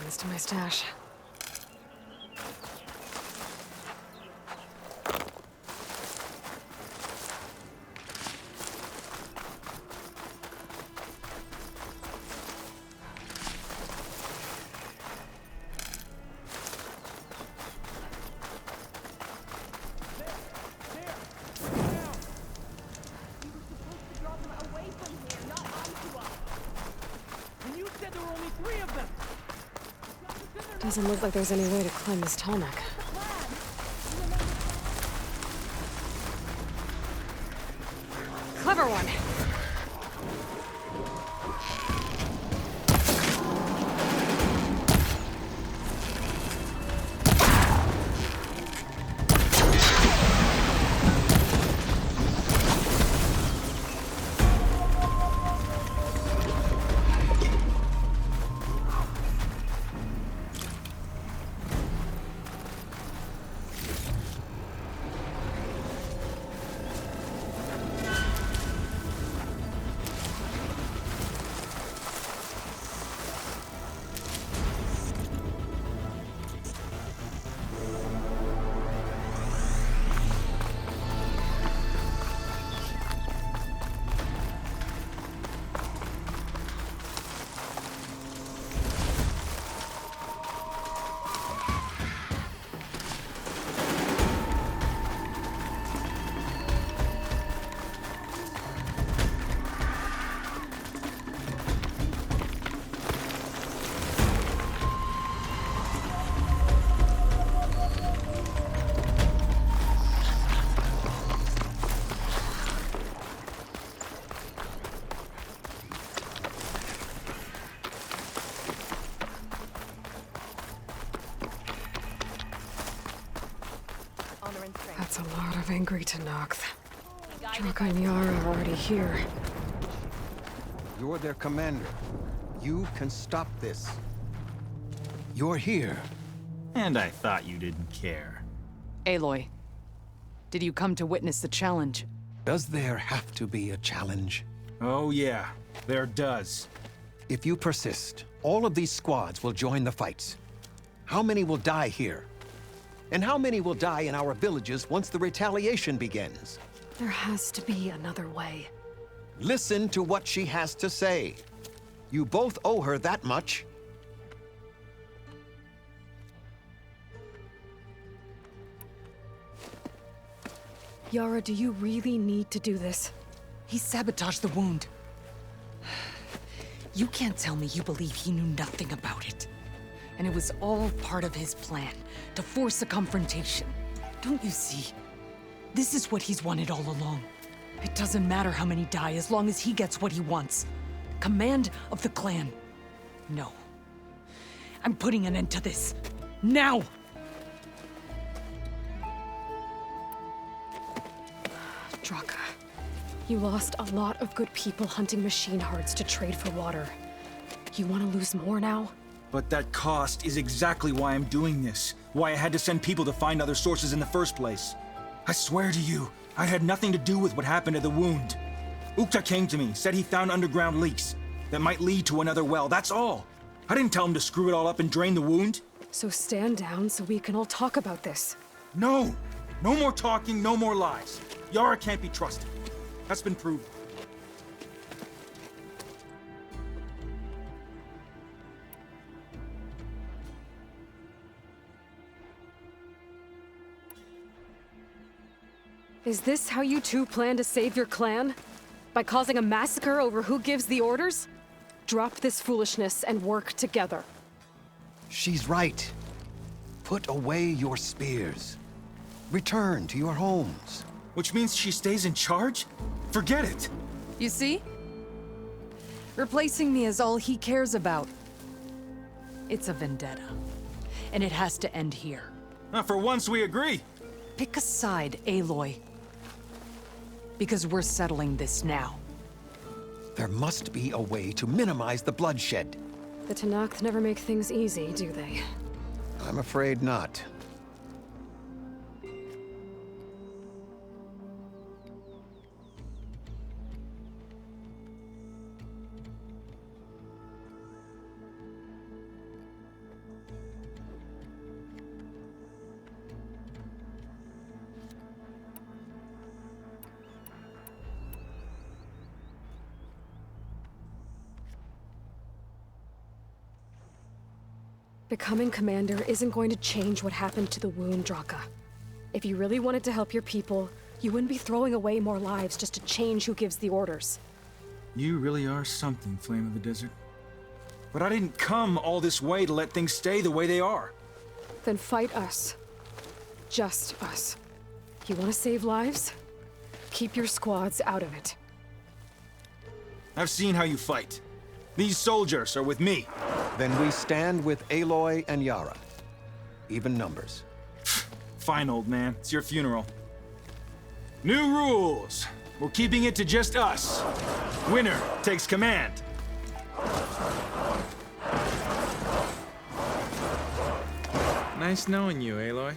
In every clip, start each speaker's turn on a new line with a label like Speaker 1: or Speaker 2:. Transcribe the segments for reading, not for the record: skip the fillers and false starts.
Speaker 1: happens to my stash. Doesn't look like there's any way to climb this tall neck. Clever one. That's a lot of angry Tenakth. Draka and Yara are already here.
Speaker 2: You're their commander. You can stop this. You're here.
Speaker 3: And I thought you didn't care.
Speaker 4: Aloy, did you come to witness the challenge?
Speaker 2: Does there have to be a challenge?
Speaker 3: Oh yeah, there does.
Speaker 2: If you persist, all of these squads will join the fights. How many will die here? And how many will die in our villages once the retaliation begins?
Speaker 1: There has to be another way.
Speaker 2: Listen to what she has to say. You both owe her that much.
Speaker 1: Yara, do you really need to do this?
Speaker 4: He sabotaged the wound. You can't tell me you believe he knew nothing about it. And it was all part of his plan, to force a confrontation. Don't you see? This is what he's wanted all along. It doesn't matter how many die as long as he gets what he wants. Command of the clan. No. I'm putting an end to this. Now!
Speaker 1: Draka, you lost a lot of good people hunting machine hearts to trade for water. You want to lose more now?
Speaker 3: But that cost is exactly why I'm doing this. Why I had to send people to find other sources in the first place. I swear to you, I had nothing to do with what happened at the wound. Ukta came to me, said he found underground leaks that might lead to another well, that's all. I didn't tell him to screw it all up and drain the wound.
Speaker 1: So stand down so we can all talk about this.
Speaker 3: No! No more talking, no more lies. Yara can't be trusted. That's been proven.
Speaker 1: Is this how you two plan to save your clan? By causing a massacre over who gives the orders? Drop this foolishness and work together.
Speaker 2: She's right. Put away your spears. Return to your homes.
Speaker 3: Which means she stays in charge? Forget it!
Speaker 4: You see? Replacing me is all he cares about. It's a vendetta. And it has to end here.
Speaker 3: For once we agree.
Speaker 4: Pick a side, Aloy. Because we're settling this now.
Speaker 2: There must be a way to minimize the bloodshed.
Speaker 1: The Tenakth never make things easy, do they?
Speaker 2: I'm afraid not.
Speaker 1: Becoming commander isn't going to change what happened to the wound, Draka. If you really wanted to help your people, you wouldn't be throwing away more lives just to change who gives the orders.
Speaker 3: You really are something, Flame of the Desert. But I didn't come all this way to let things stay the way they are.
Speaker 1: Then fight us. Just us. You want to save lives? Keep your squads out of it.
Speaker 3: I've seen how you fight. These soldiers are with me.
Speaker 2: Then we stand with Aloy and Yara. Even numbers.
Speaker 3: Fine, old man. It's your funeral. New rules. We're keeping it to just us. Winner takes command.
Speaker 5: Nice knowing you, Aloy.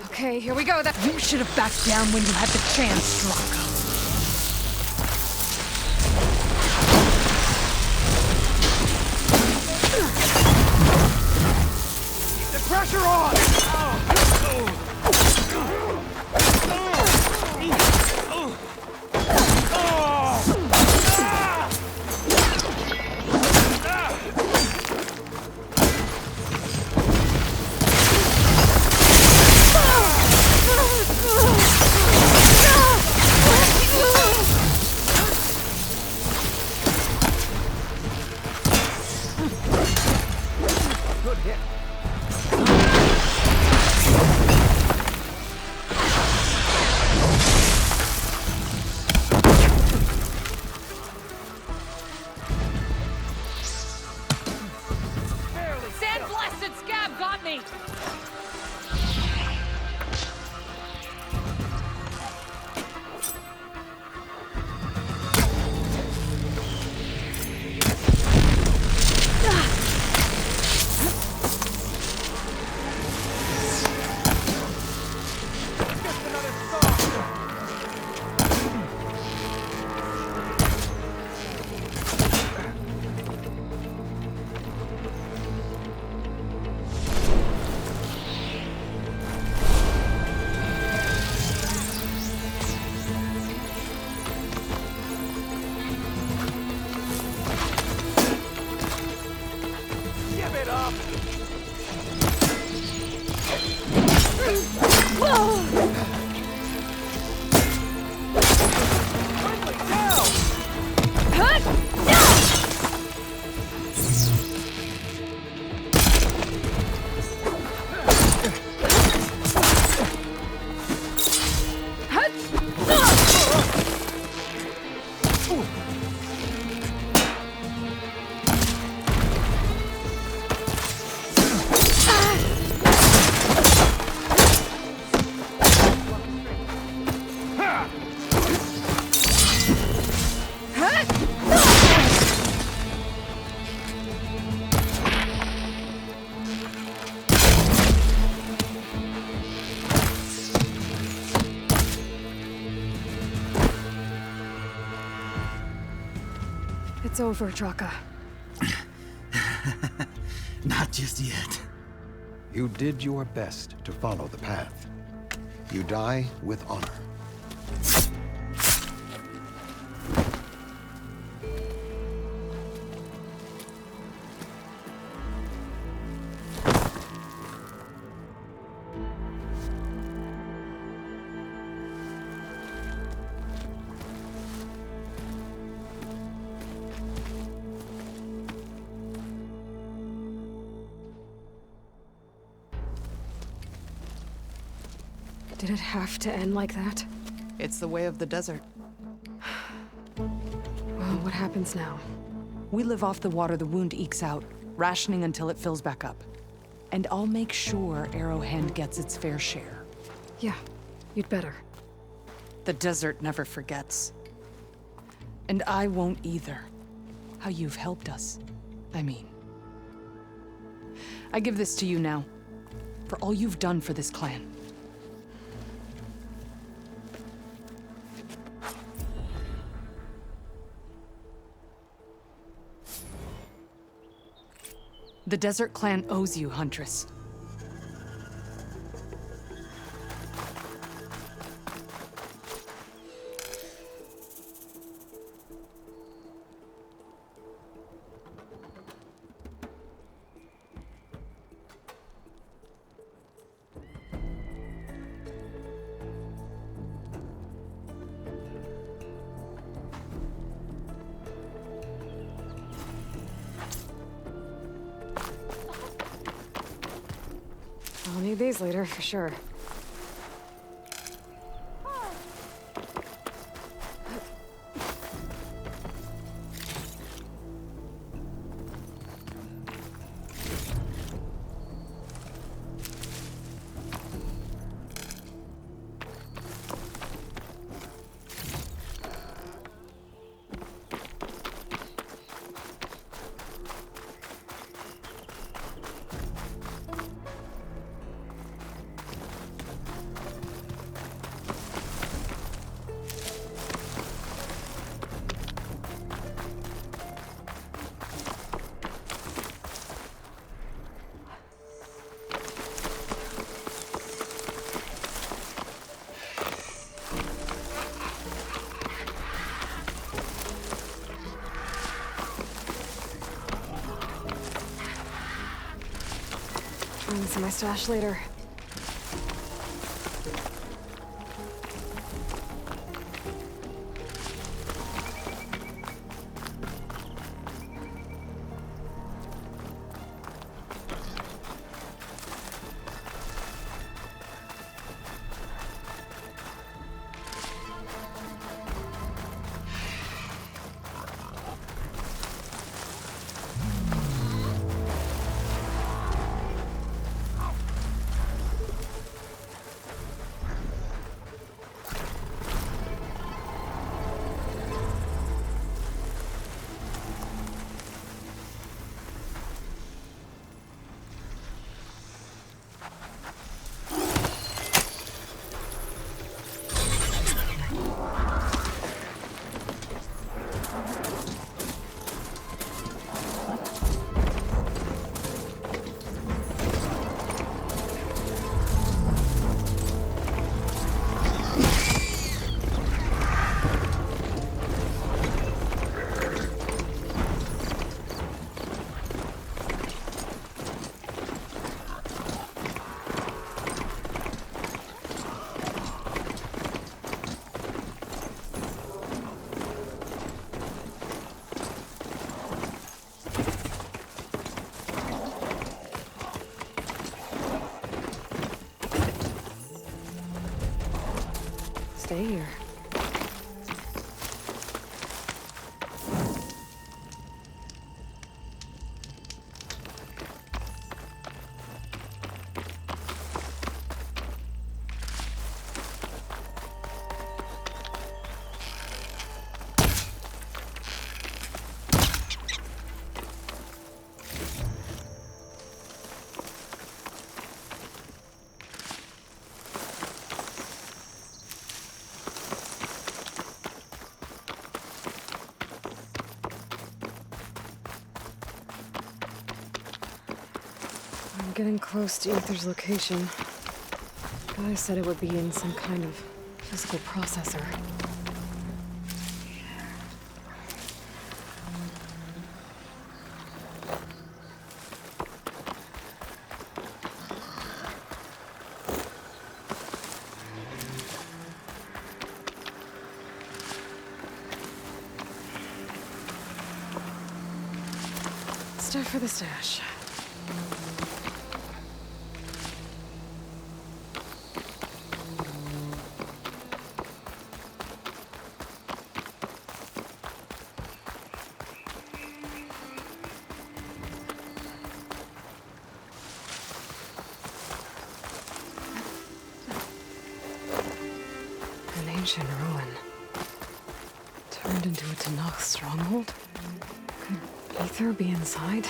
Speaker 1: Okay, here we go.
Speaker 4: You should have backed down when you had the chance, Draka.
Speaker 2: Pressure on! Good hit.
Speaker 4: Sandblasted scab got me!
Speaker 1: It's over, Draka.
Speaker 3: Not just yet.
Speaker 2: You did your best to follow the path. You die with honor.
Speaker 1: Did it have to end like that?
Speaker 6: It's the way of the desert.
Speaker 1: Well, what happens now?
Speaker 4: We live off the water the wound ekes out, rationing until it fills back up. And I'll make sure Arrowhand gets its fair share.
Speaker 1: Yeah, you'd better.
Speaker 4: The desert never forgets. And I won't either. How you've helped us, I mean. I give this to you now, for all you've done for this clan. The Desert Clan owes you, Huntress.
Speaker 1: days later, for sure. See my stash later. Stay here. I'm getting close to Aether's location. Guy said it would be in some kind of physical processor. Stuff for the stash. An ancient ruin. Turned into a Tenakth stronghold? Could Aether be inside?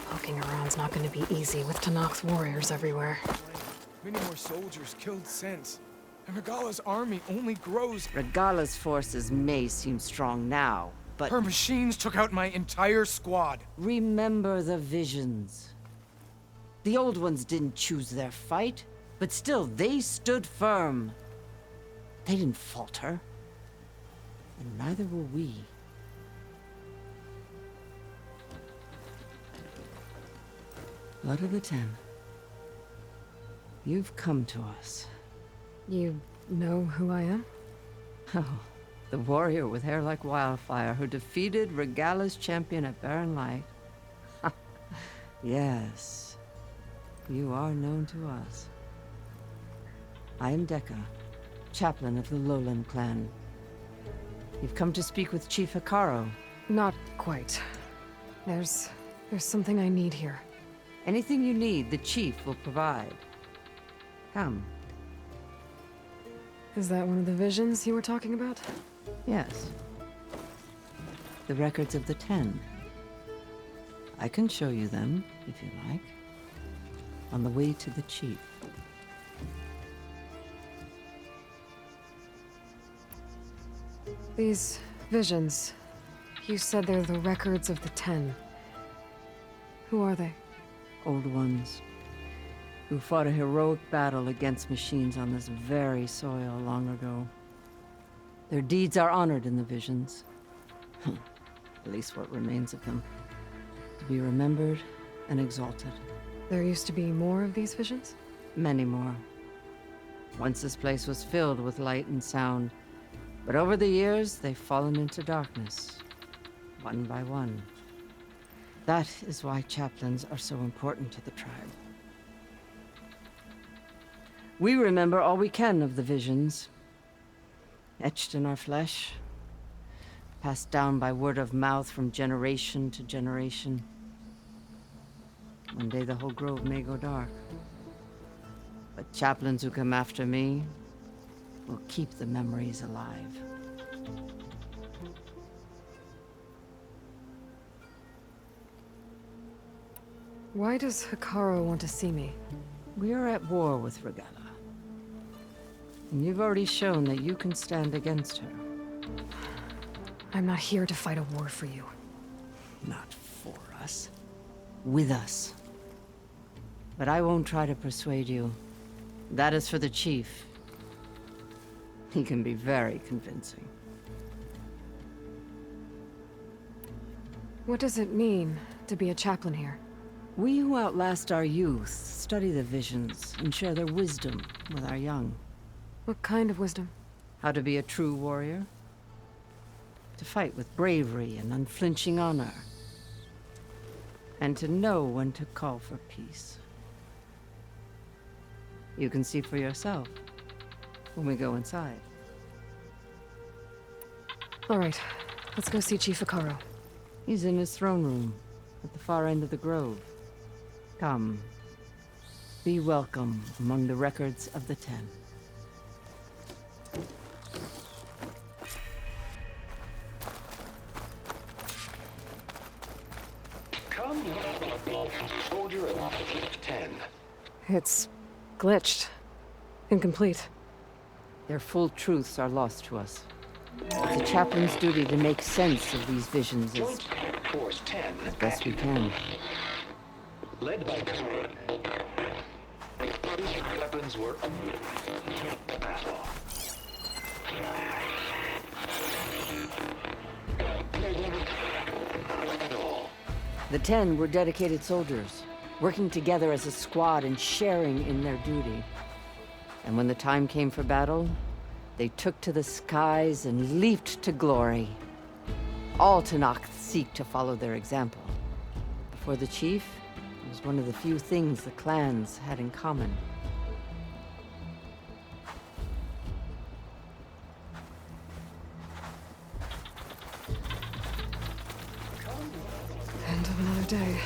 Speaker 1: Poking around's not gonna be easy with Tenakth warriors everywhere.
Speaker 7: Many more soldiers killed since. And Regala's army only grows.
Speaker 8: Regala's forces may seem strong now, but
Speaker 7: Her machines took out my entire squad.
Speaker 8: remember the visions. The old ones didn't choose their fight, but still they stood firm. They didn't falter. And neither will we. Blood of the Ten. You've come to us.
Speaker 1: You know who I am?
Speaker 8: Oh, the warrior with hair like wildfire who defeated Regala's champion at Barren Light. Yes. You are known to us. I am Dekka, chaplain of the Lowland clan. You've come to speak with Chief Hekarro.
Speaker 1: Not quite. There's something I need here.
Speaker 8: Anything you need, the chief will provide. Come.
Speaker 1: Is that one of the visions you were talking about?
Speaker 8: Yes. The records of the 10. I can show you them, if you like. On the way to the chief.
Speaker 1: These visions. You said they're the records of the 10. Who are they?
Speaker 8: Old ones. Who fought a heroic battle against machines on this very soil long ago. Their deeds are honored in the visions. At least what remains of them. To be remembered and exalted.
Speaker 1: There used to be more of these visions?
Speaker 8: Many more. Once this place was filled with light and sound. But over the years, they've fallen into darkness. One by one. That is why chaplains are so important to the tribe. We remember all we can of the visions. Etched in our flesh. Passed down by word of mouth from generation to generation. One day the whole grove may go dark. But chaplains who come after me will keep the memories alive.
Speaker 1: Why does Hekarro want to see me?
Speaker 8: We are at war with Regalla. And you've already shown that you can stand against her.
Speaker 1: I'm not here to fight a war for you.
Speaker 8: Not for us. With us. But I won't try to persuade you. That is for the chief. He can be very convincing.
Speaker 1: What does it mean to be a chaplain here?
Speaker 8: We who outlast our youth study the visions and share their wisdom with our young.
Speaker 1: What kind of wisdom?
Speaker 8: How to be a true warrior. To fight with bravery and unflinching honor. And to know when to call for peace. You can see for yourself when we go inside.
Speaker 1: All right, let's go see Chief Hekarro.
Speaker 8: He's in his throne room at the far end of the grove. Come. Be welcome among the records of the 10.
Speaker 2: Come, soldier of 10.
Speaker 1: It's glitched. Incomplete.
Speaker 8: Their full truths are lost to us. It's the chaplain's duty to make sense of these visions
Speaker 2: Joint Force 10.
Speaker 8: as best we can.
Speaker 2: Led by weapons were battle.
Speaker 8: The 10 were dedicated soldiers, working together as a squad and sharing in their duty. And when the time came for battle, they took to the skies and leaped to glory. All Tenakth seek to follow their example. For the chief, it was one of the few things the clans had in common.
Speaker 1: End of another day.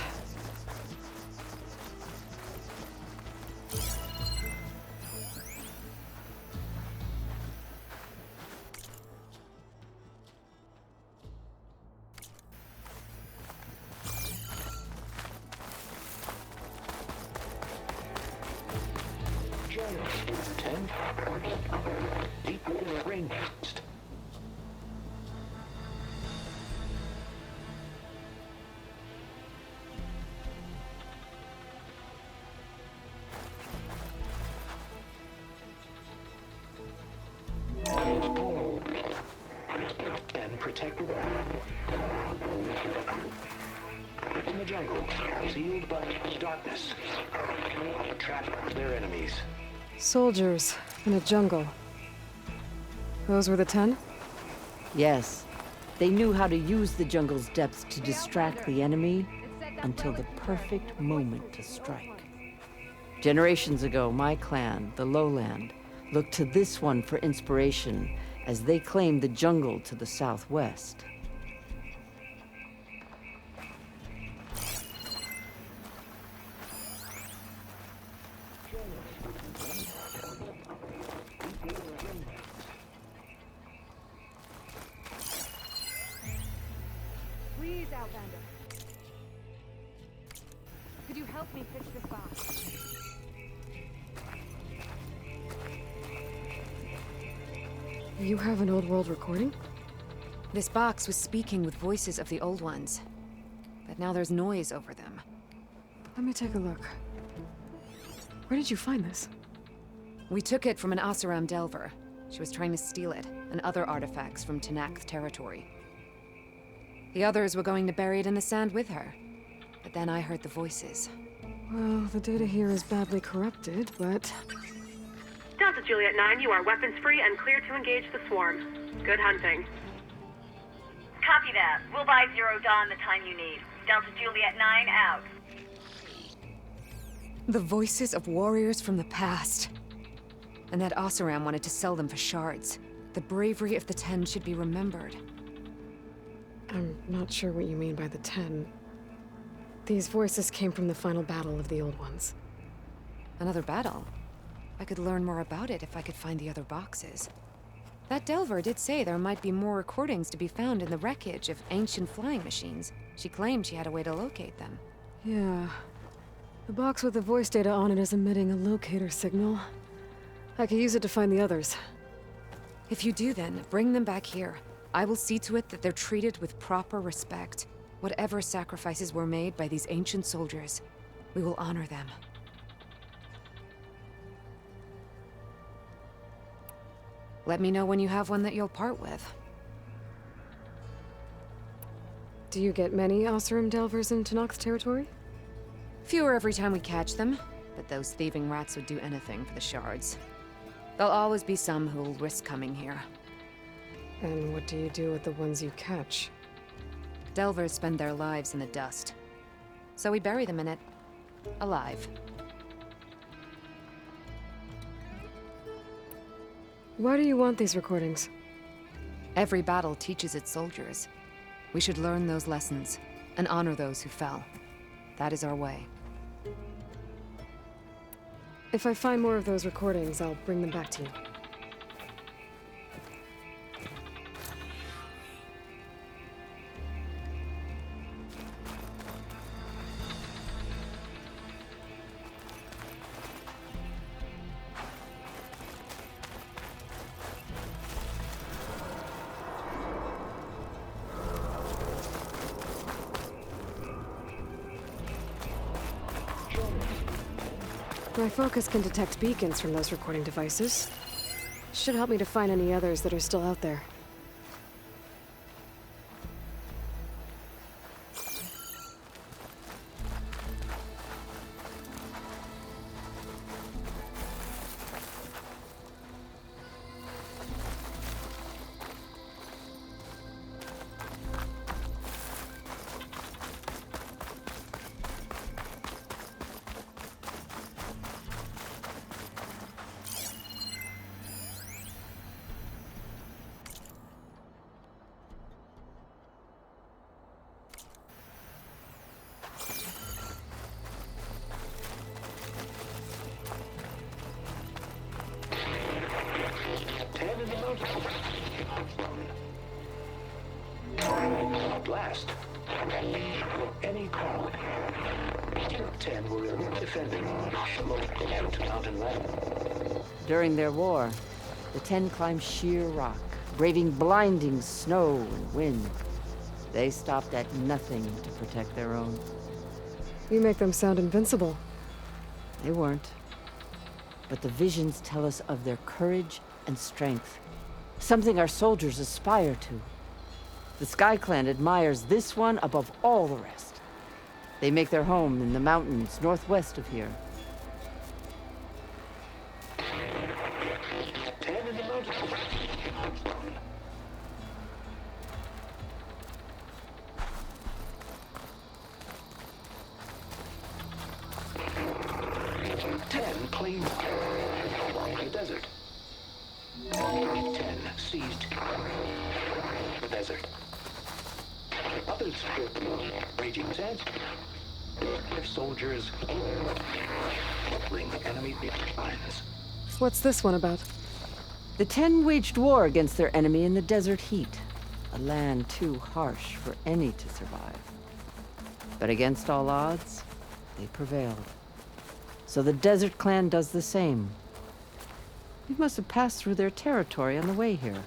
Speaker 2: Join us, 10. Deep rainforest. And protected in the jungle, sealed by darkness. Trap their enemies.
Speaker 1: Soldiers in a jungle. Those were the 10?
Speaker 8: Yes, they knew how to use the jungle's depths to distract the enemy until the perfect moment to strike. Generations ago, my clan, the Lowland, looked to this one for inspiration as they claimed the jungle to the southwest.
Speaker 1: Please, Outlander. Could you help me fix this box? You have an old world recording?
Speaker 9: This box was speaking with voices of the old ones. But now there's noise over them.
Speaker 1: Let me take a look. Where did you find this?
Speaker 9: We took it from an Oseram Delver. She was trying to steal it, and other artifacts from Tenakth territory. The others were going to bury it in the sand with her. But then I heard the voices.
Speaker 1: Well, the data here is badly corrupted, but...
Speaker 10: Delta Juliet 9, you are weapons-free and clear to engage the swarm. Good hunting.
Speaker 11: Copy that. We'll buy Zero Dawn the time you need. Delta Juliet 9 out.
Speaker 9: The voices of warriors from the past. And that Oseram wanted to sell them for shards. The bravery of the Ten should be remembered.
Speaker 1: I'm not sure what you mean by the Ten. These voices came from the final battle of the Old Ones.
Speaker 9: Another battle? I could learn more about it if I could find the other boxes. That Delver did say there might be more recordings to be found in the wreckage of ancient flying machines. She claimed she had a way to locate them.
Speaker 1: Yeah. The box with the voice data on it is emitting a locator signal. I could use it to find the others.
Speaker 9: If you do then, bring them back here. I will see to it that they're treated with proper respect. Whatever sacrifices were made by these ancient soldiers, we will honor them. Let me know when you have one that you'll part with.
Speaker 1: Do you get many Oseram Delvers in Tenakth territory?
Speaker 9: Fewer every time we catch them, but those thieving rats would do anything for the shards. There'll always be some who'll risk coming here.
Speaker 1: And what do you do with the ones you catch?
Speaker 9: Delvers spend their lives in the dust. So we bury them in it, alive.
Speaker 1: Why do you want these recordings?
Speaker 9: Every battle teaches its soldiers. We should learn those lessons, and honor those who fell. That is our way.
Speaker 1: If I find more of those recordings, I'll bring them back to you. My focus can detect beacons from those recording devices. Should help me to find any others that are still out there.
Speaker 12: Blast. Any power. 10 were defending the most ancient mountain land.
Speaker 8: During their war, the Ten climbed sheer rock, braving blinding snow and wind. They stopped at nothing to protect their own.
Speaker 1: You make them sound invincible.
Speaker 8: They weren't. But the visions tell us of their courage and strength. Something our soldiers aspire to. The Sky Clan admires this one above all the rest. They make their home in the mountains northwest of here.
Speaker 12: 10 in the mountains. 10 seized the desert. Others raging sands. Soldiers fleeing enemy lines.
Speaker 1: What's this one about?
Speaker 8: The 10 waged war against their enemy in the desert heat. A land too harsh for any to survive. But against all odds, they prevailed. So the Desert Clan does the same. We must have passed through their territory on the way here.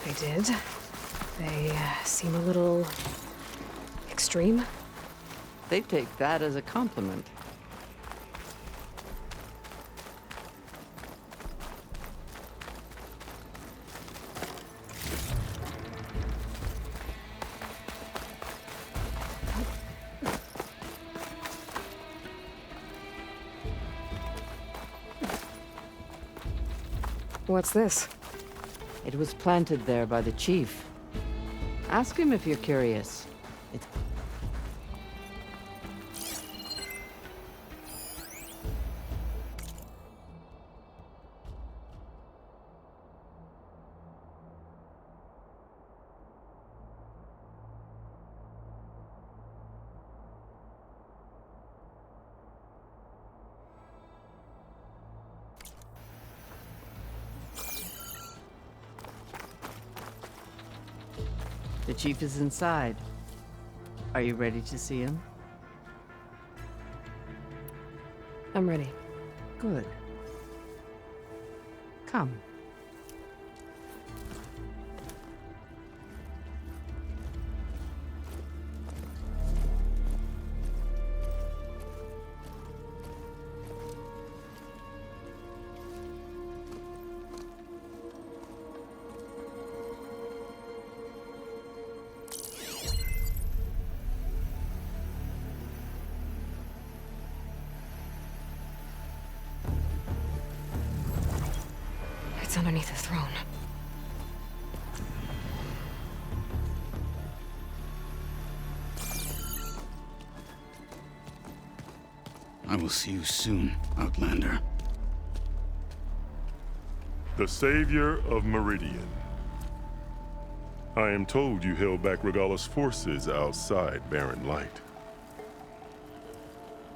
Speaker 1: They did. They seem a little extreme.
Speaker 8: They take that as a compliment.
Speaker 1: What's this?
Speaker 8: It was planted there by the chief. Ask him if you're curious. It's... The chief is inside. Are you ready to see him?
Speaker 1: I'm ready.
Speaker 8: Good. Come.
Speaker 1: It's underneath the throne.
Speaker 13: I will see you soon, Outlander.
Speaker 14: The savior of Meridian. I am told you held back Regalla's forces outside Barren Light.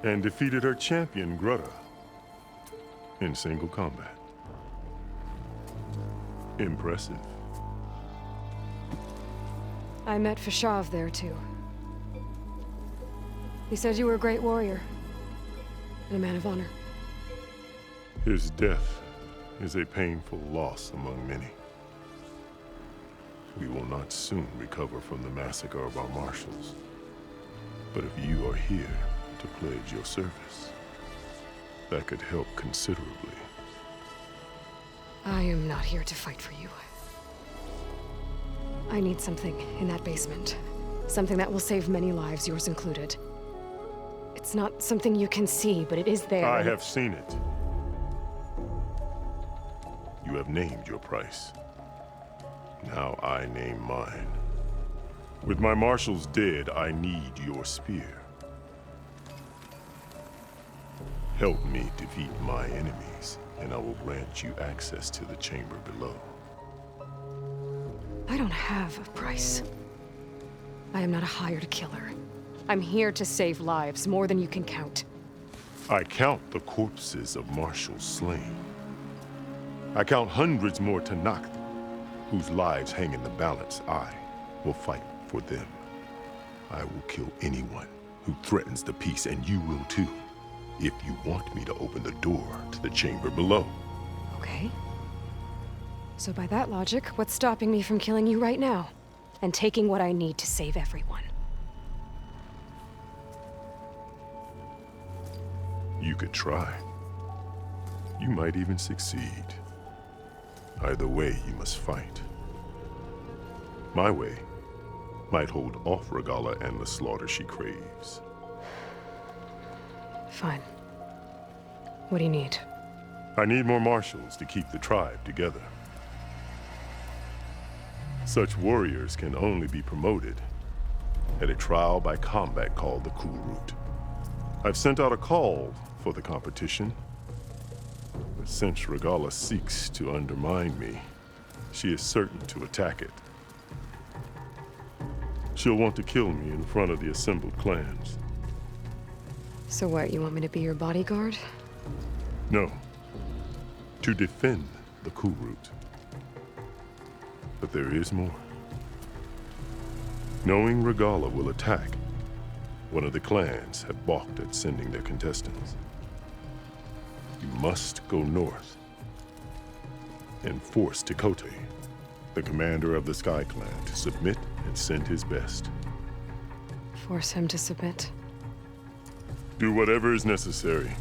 Speaker 14: And defeated her champion, Grudda, in single combat. Impressive.
Speaker 1: I met Fashav there, too. He said you were a great warrior. And a man of honor.
Speaker 14: His death is a painful loss among many. We will not soon recover from the massacre of our marshals. But if you are here to pledge your service, that could help considerably.
Speaker 1: I am not here to fight for you. I need something in that basement. Something that will save many lives, yours included. It's not something you can see, but it is there.
Speaker 14: I have seen it. You have named your price. Now I name mine. With my marshals dead, I need your spear. Help me defeat my enemies, and I will grant you access to the chamber below.
Speaker 1: I don't have a price. I am not a hired killer. I'm here to save lives, more than you can count.
Speaker 14: I count the corpses of marshals slain. I count hundreds more Tenakth, whose lives hang in the balance. I will fight for them. I will kill anyone who threatens the peace, and you will too, if you want me to open the door to the chamber below.
Speaker 1: Okay. So by that logic, what's stopping me from killing you right now? And taking what I need to save everyone?
Speaker 14: You could try. You might even succeed. Either way, you must fight. My way might hold off Regalla and the slaughter she craves.
Speaker 1: Fine. What do you need?
Speaker 14: I need more marshals to keep the tribe together. Such warriors can only be promoted at a trial by combat called the Kulrut. I've sent out a call for the competition, But since Regalla seeks to undermine me, she is certain to attack it. She'll want to kill me in front of the assembled clans.
Speaker 1: So what, you want me to be your bodyguard?
Speaker 14: No. To defend the Kulrut. But there is more. Knowing Regalla will attack, one of the clans have balked at sending their contestants. You must go north and force Tekote, the commander of the Sky Clan, to submit and send his best.
Speaker 1: Force him to submit?
Speaker 14: Do whatever is necessary.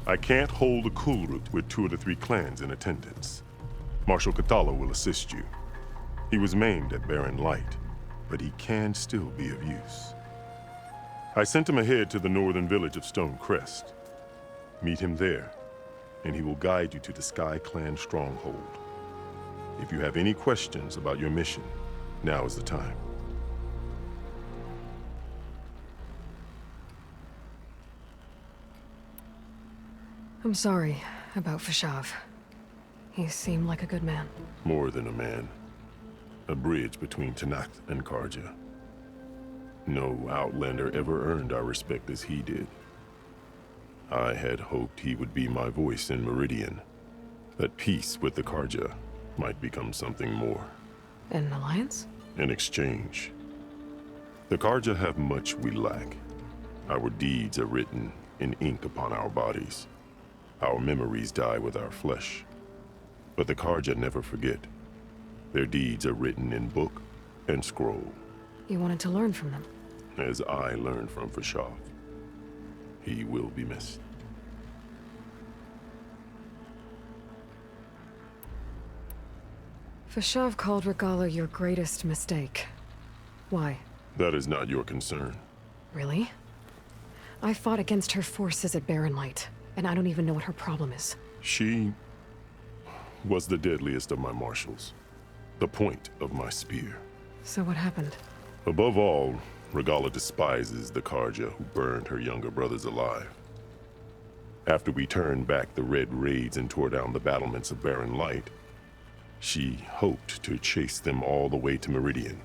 Speaker 14: I can't hold a Kulrut with 2 of the 3 clans in attendance. Marshal Kotallo will assist you. He was maimed at Barren Light, but he can still be of use. I sent him ahead to the northern village of Stone Crest. Meet him there, and he will guide you to the Sky Clan stronghold. If you have any questions about your mission, now is the time.
Speaker 1: I'm sorry about Fashav. He seemed like a good man.
Speaker 14: More than a man. A bridge between Tenakth and Carja. No Outlander ever earned our respect as he did. I had hoped he would be my voice in Meridian. That peace with the Carja might become something more.
Speaker 1: An alliance?
Speaker 14: In exchange. The Carja have much we lack. Our deeds are written in ink upon our bodies. Our memories die with our flesh. But the Carja never forget. Their deeds are written in book and scroll.
Speaker 1: You wanted to learn from them?
Speaker 14: As I learned from Fashav. He will be missed.
Speaker 1: Fashav called Regalla your greatest mistake. Why?
Speaker 14: That is not your concern.
Speaker 1: Really? I fought against her forces at Barren Light, and I don't even know what her problem is.
Speaker 14: She was the deadliest of my marshals. The point of my spear.
Speaker 1: So what happened?
Speaker 14: Above all, Regalla despises the Carja who burned her younger brothers alive. After we turned back the Red Raids and tore down the battlements of Barren Light, she hoped to chase them all the way to Meridian.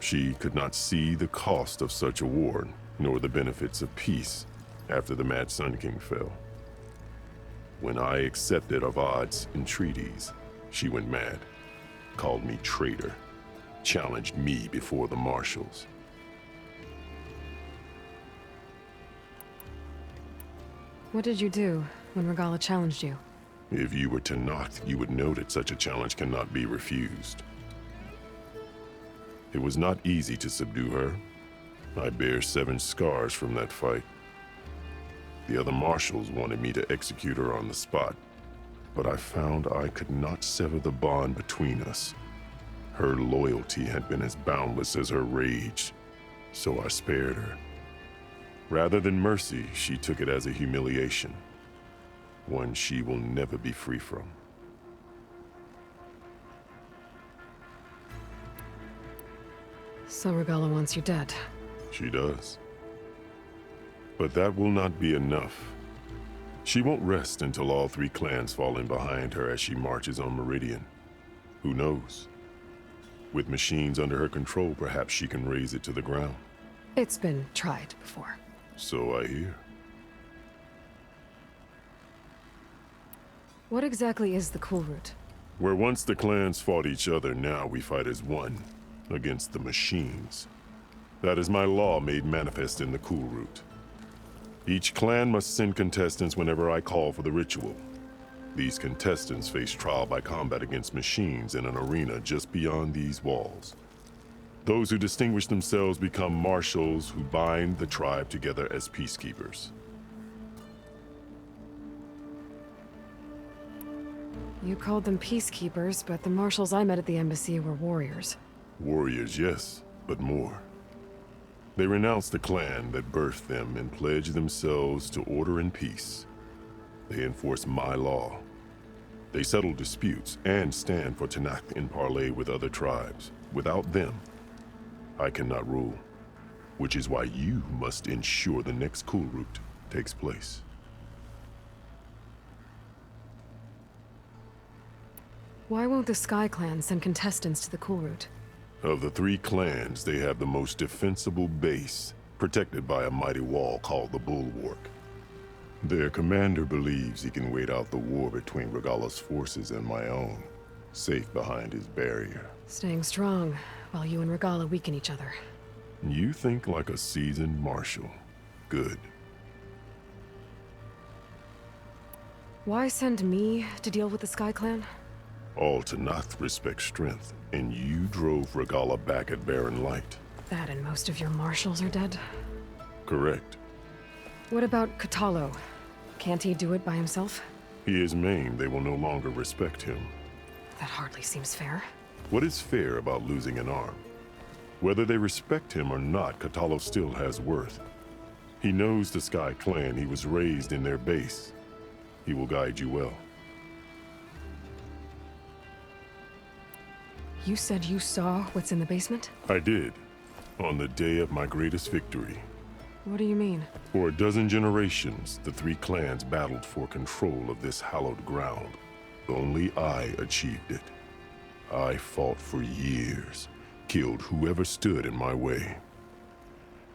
Speaker 14: She could not see the cost of such a war, nor the benefits of peace after the Mad Sun King fell. When I accepted Avad's entreaties, she went mad, called me traitor, challenged me before the marshals.
Speaker 1: What did you do when Regalla challenged you?
Speaker 14: If you were Tenakth, you would know that such a challenge cannot be refused. It was not easy to subdue her. I bear 7 scars from that fight. The other marshals wanted me to execute her on the spot, but I found I could not sever the bond between us. Her loyalty had been as boundless as her rage, so I spared her. Rather than mercy, she took it as a humiliation, one she will never be free from.
Speaker 1: So Regalla wants you dead.
Speaker 14: She does. But that will not be enough. She won't rest until all 3 clans fall in behind her as she marches on Meridian. Who knows? With machines under her control, perhaps she can raise it to the ground.
Speaker 1: It's been tried before.
Speaker 14: So I hear.
Speaker 1: What exactly is the Kulrut?
Speaker 14: Where once the clans fought each other, now we fight as one, against the machines. That is my law made manifest in the Kulrut. Each clan must send contestants whenever I call for the ritual. These contestants face trial by combat against machines in an arena just beyond these walls. Those who distinguish themselves become marshals who bind the tribe together as peacekeepers.
Speaker 1: You called them peacekeepers, but the marshals I met at the embassy were warriors.
Speaker 14: Warriors, yes, but more. They renounce the clan that birthed them and pledge themselves to order and peace. They enforce my law. They settle disputes and stand for Tenakth in parley with other tribes. Without them, I cannot rule, which is why you must ensure the next Kulrut takes place.
Speaker 1: Why won't the Sky Clan send contestants to the Cool Route?
Speaker 14: Of the 3 clans, they have the most defensible base, protected by a mighty wall called the Bulwark. Their commander believes he can wait out the war between Regalla's forces and my own, safe behind his barrier.
Speaker 1: Staying strong, while you and Regalla weaken each other.
Speaker 14: You think like a seasoned marshal. Good.
Speaker 1: Why send me to deal with the Sky Clan?
Speaker 14: All Tenakth respect strength, and you drove Regalla back at Barren Light.
Speaker 1: That and most of your marshals are dead?
Speaker 14: Correct.
Speaker 1: What about Kotallo? Can't he do it by himself?
Speaker 14: He is maimed, they will no longer respect him.
Speaker 1: That hardly seems fair.
Speaker 14: What is fair about losing an arm? Whether they respect him or not, Kotallo still has worth. He knows the Sky Clan, he was raised in their base. He will guide you well.
Speaker 1: You said you saw what's in the basement?
Speaker 14: I did, on the day of my greatest victory.
Speaker 1: What do you mean?
Speaker 14: For a dozen generations, the 3 clans battled for control of this hallowed ground. Only I achieved it. I fought for years, killed whoever stood in my way.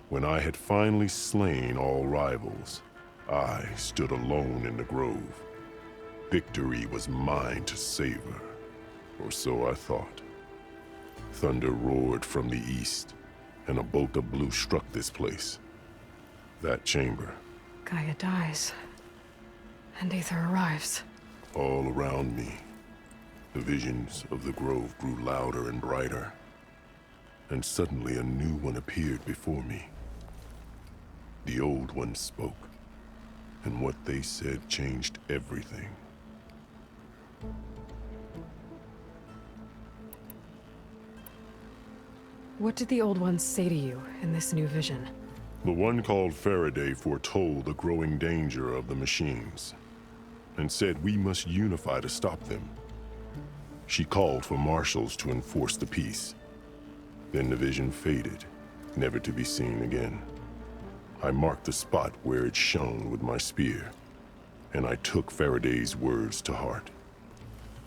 Speaker 14: When I had finally slain all rivals, I stood alone in the grove. Victory was mine to savor, or so I thought. Thunder roared from the east, and a bolt of blue struck this place. That chamber.
Speaker 1: Gaia dies, and Aether arrives.
Speaker 14: All around me, the visions of the grove grew louder and brighter, and suddenly a new one appeared before me. The old one spoke, and what they said changed everything.
Speaker 1: What did the old ones say to you in this new vision?
Speaker 14: The one called Faraday foretold the growing danger of the machines, and said we must unify to stop them. She called for marshals to enforce the peace. Then the vision faded, never to be seen again. I marked the spot where it shone with my spear, and I took Faraday's words to heart.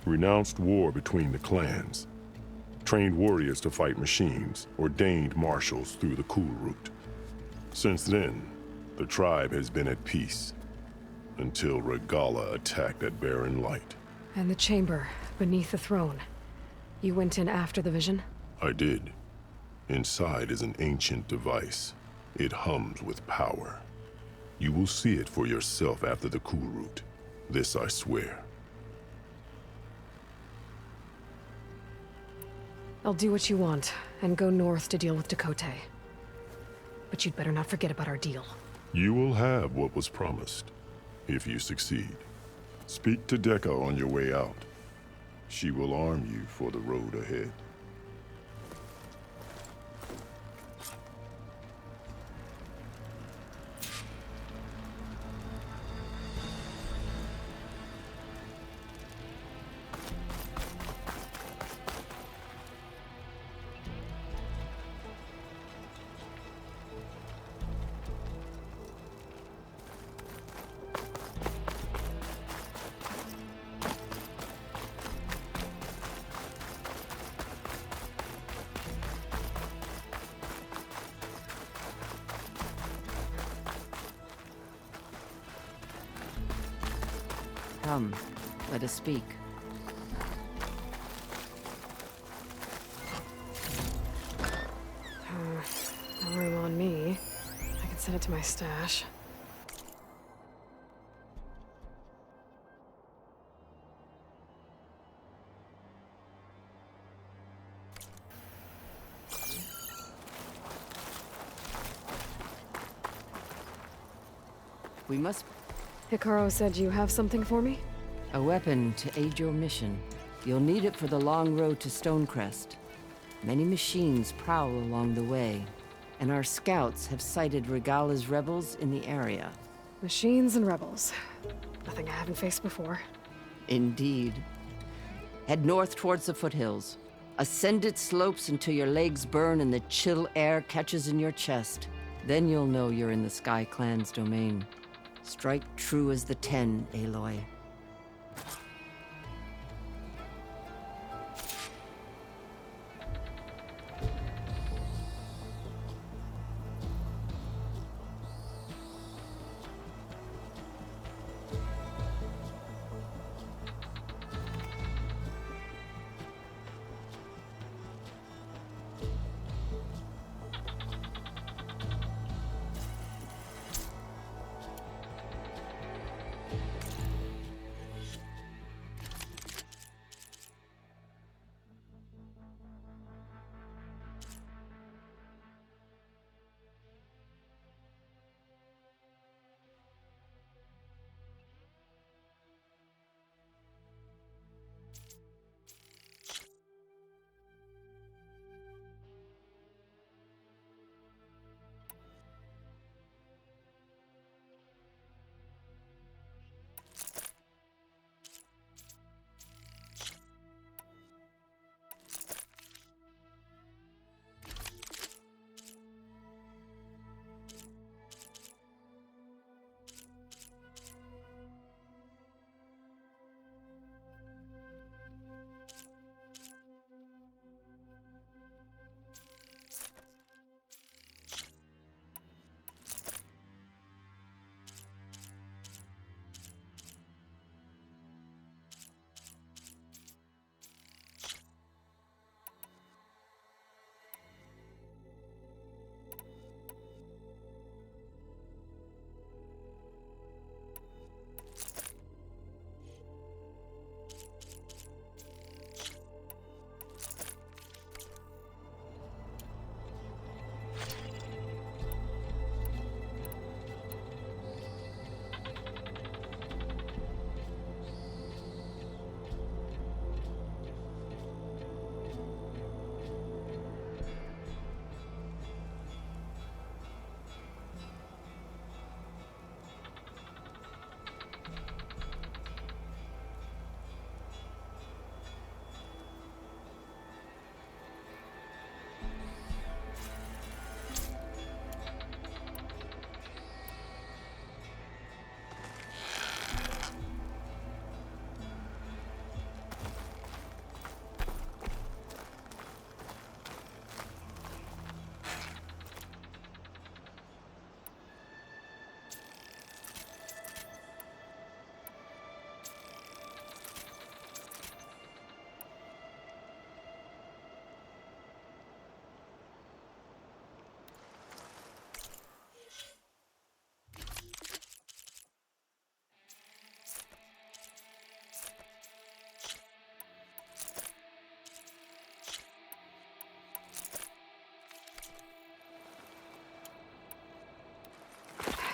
Speaker 14: Renounced war between the clans, trained warriors to fight machines, ordained marshals through the Cool Route. Since then, the tribe has been at peace, until Regalla attacked at Barren Light.
Speaker 1: And the chamber, beneath the throne. You went in after the vision?
Speaker 14: I did. Inside is an ancient device. It hums with power. You will see it for yourself after the Cool Route. This I swear.
Speaker 1: I'll do what you want, and go north to deal with Dakote. But you'd better not forget about our deal.
Speaker 14: You will have what was promised, if you succeed. Speak to Dekka on your way out. She will arm you for the road ahead.
Speaker 8: Come, let us speak.
Speaker 1: No room on me. I can send it to my stash.
Speaker 8: We must...
Speaker 1: Hikaru said you have something for me?
Speaker 8: A weapon to aid your mission. You'll need it for the long road to Stonecrest. Many machines prowl along the way, and our scouts have sighted Regalla's rebels in the area.
Speaker 1: Machines and rebels. Nothing I haven't faced before.
Speaker 8: Indeed. Head north towards the foothills. Ascend its slopes until your legs burn and the chill air catches in your chest. Then you'll know you're in the Sky Clan's domain. Strike true as the 10, Aloy.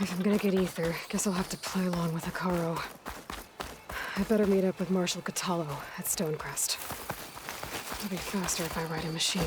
Speaker 1: If I'm gonna get ether, guess I'll have to play along with Hikaru. I better meet up with Marshal Catallo at Stonecrest. It'll be faster if I ride a machine.